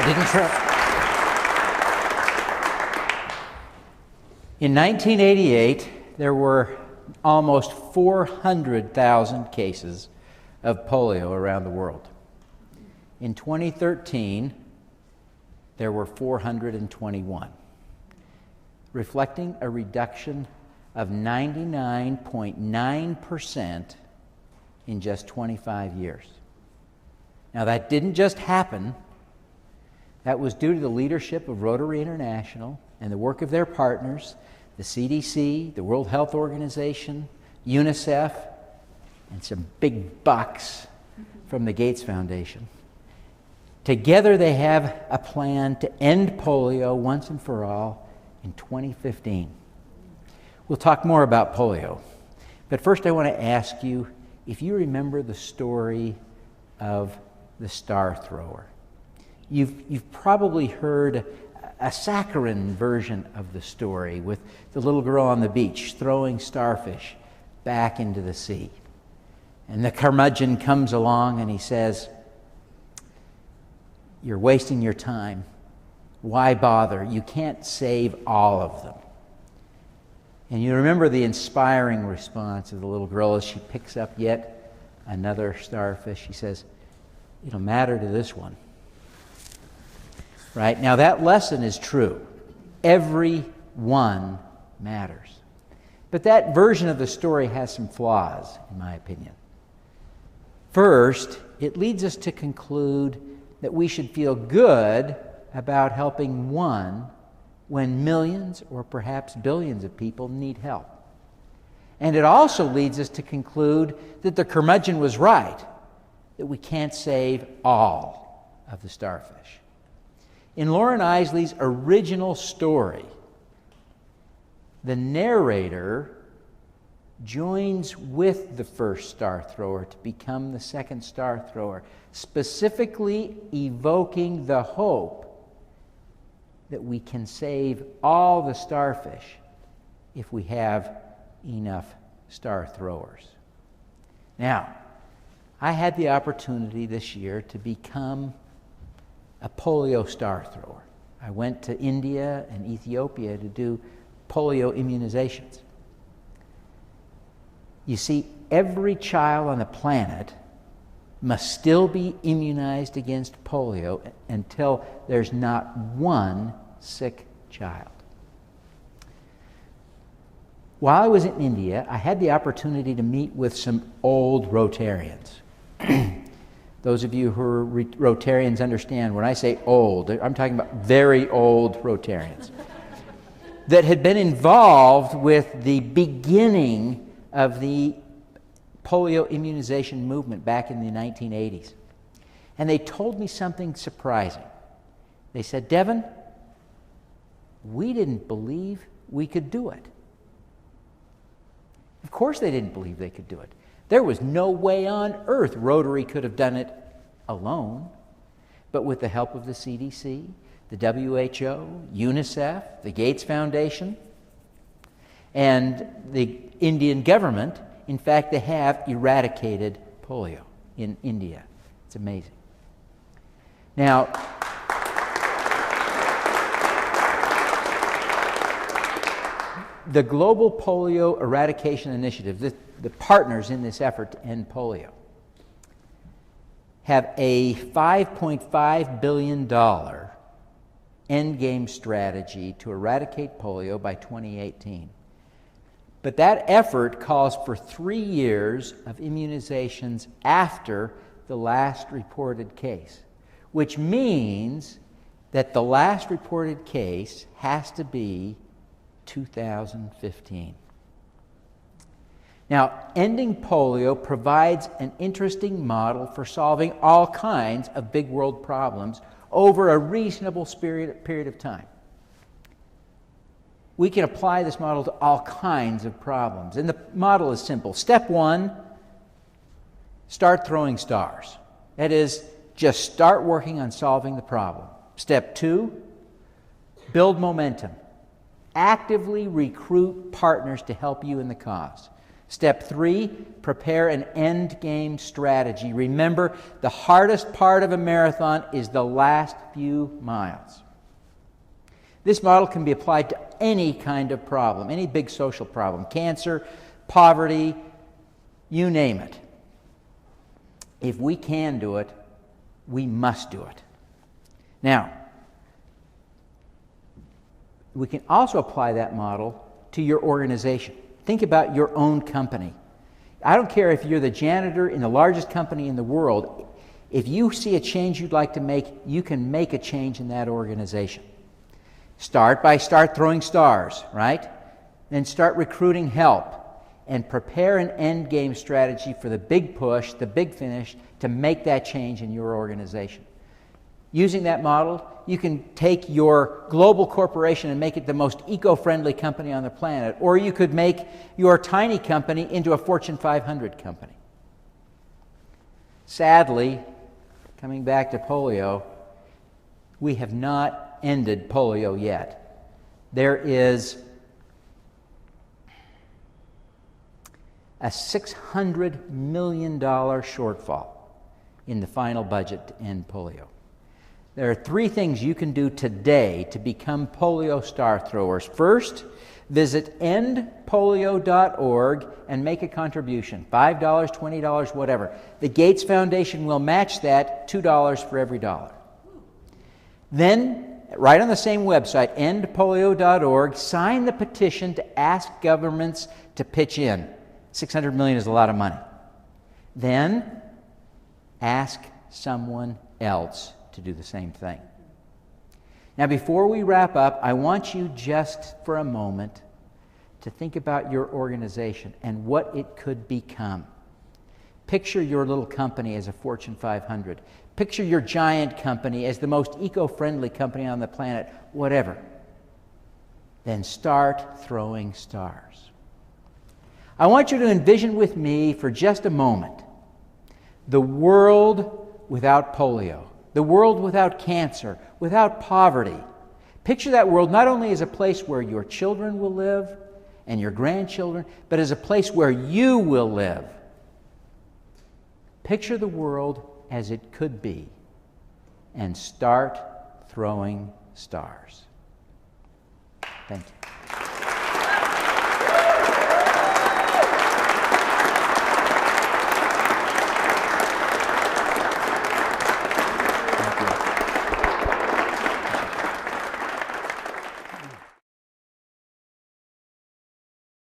Didn't try. In 1988, there were almost 400,000 cases of polio around the world. In 2013, there were 421, reflecting a reduction of 99.9% in just 25 years. Now, that didn't just happen. That was due to the leadership of Rotary International and the work of their partners, the CDC, the World Health Organization, UNICEF, and some big bucks from the Gates Foundation. Together, they have a plan to end polio once and for all in 2015. We'll talk more about polio, but first I want to ask you if you remember the story of the star thrower. You've probably heard a saccharine version of the story with the little girl on the beach throwing starfish back into the sea. And the curmudgeon comes along and he says, "You're wasting your time. Why bother? You can't save all of them." And you remember the inspiring response of the little girl as she picks up yet another starfish. She says, "It'll matter to this one." Right? Now that lesson is true. Every one matters. But that version of the story has some flaws, in my opinion. First, it leads us to conclude that we should feel good about helping one when millions or perhaps billions of people need help. And it also leads us to conclude that the curmudgeon was right, that we can't save all of the starfish. In Lauren Isley's original story, the narrator joins with the first star thrower to become the second star thrower, specifically evoking the hope that we can save all the starfish if we have enough star throwers. Now, I had the opportunity this year to become a polio star thrower. I went to India and Ethiopia to do polio immunizations. You see, every child on the planet must still be immunized against polio until there's not one sick child. While I was in India, I had the opportunity to meet with some old Rotarians. Those of you who are Rotarians understand when I say old, I'm talking about very old Rotarians that had been involved with the beginning of the polio immunization movement back in the 1980s. And they told me something surprising. They said, "Devin, we didn't believe we could do it." Of course they didn't believe they could do it. There was no way on earth Rotary could have done it alone. But with the help of the CDC, the WHO, UNICEF, the Gates Foundation, and the Indian government, in fact, they have eradicated polio in India. It's amazing. Now, the Global Polio Eradication Initiative, the partners in this effort to end polio, have a $5.5 billion endgame strategy to eradicate polio by 2018. But that effort calls for 3 years of immunizations after the last reported case, which means that the last reported case has to be 2015. Now, ending polio provides an interesting model for solving all kinds of big world problems over a reasonable period of time. We can apply this model to all kinds of problems. And the model is simple. Step one, start throwing stars. That is, just start working on solving the problem. Step two, build momentum. Actively recruit partners to help you in the cause. Step 3, prepare an end game strategy. Remember, the hardest part of a marathon is the last few miles. This model can be applied to any kind of problem, any big social problem, cancer, poverty, you name it. If we can do it, we must do it. Now, we can also apply that model to your organization. Think about your own company. I don't care if you're the janitor in the largest company in the world. If you see a change you'd like to make, you can make a change in that organization. Start throwing stars, right? Then start recruiting help and prepare an end game strategy for the big push, the big finish, to make that change in your organization. Using that model, you can take your global corporation and make it the most eco-friendly company on the planet, or you could make your tiny company into a Fortune 500 company. Sadly, coming back to polio, we have not ended polio yet. There is a $600 million shortfall in the final budget to end polio. There are 3 things you can do today to become polio star throwers. First, visit endpolio.org and make a contribution. $5, $20, whatever. The Gates Foundation will match that, $2 for every dollar. Then, right on the same website, endpolio.org, sign the petition to ask governments to pitch in. $600 million is a lot of money. Then, ask someone else to do the same thing. Now, before we wrap up, I want you just for a moment to think about your organization and what it could become. Picture your little company as a Fortune 500. Picture your giant company as the most eco-friendly company on the planet, whatever. Then start throwing stars. I want you to envision with me for just a moment the world without polio, the world without cancer, without poverty. Picture that world not only as a place where your children will live and your grandchildren, but as a place where you will live. Picture the world as it could be and start throwing stars. Thank you.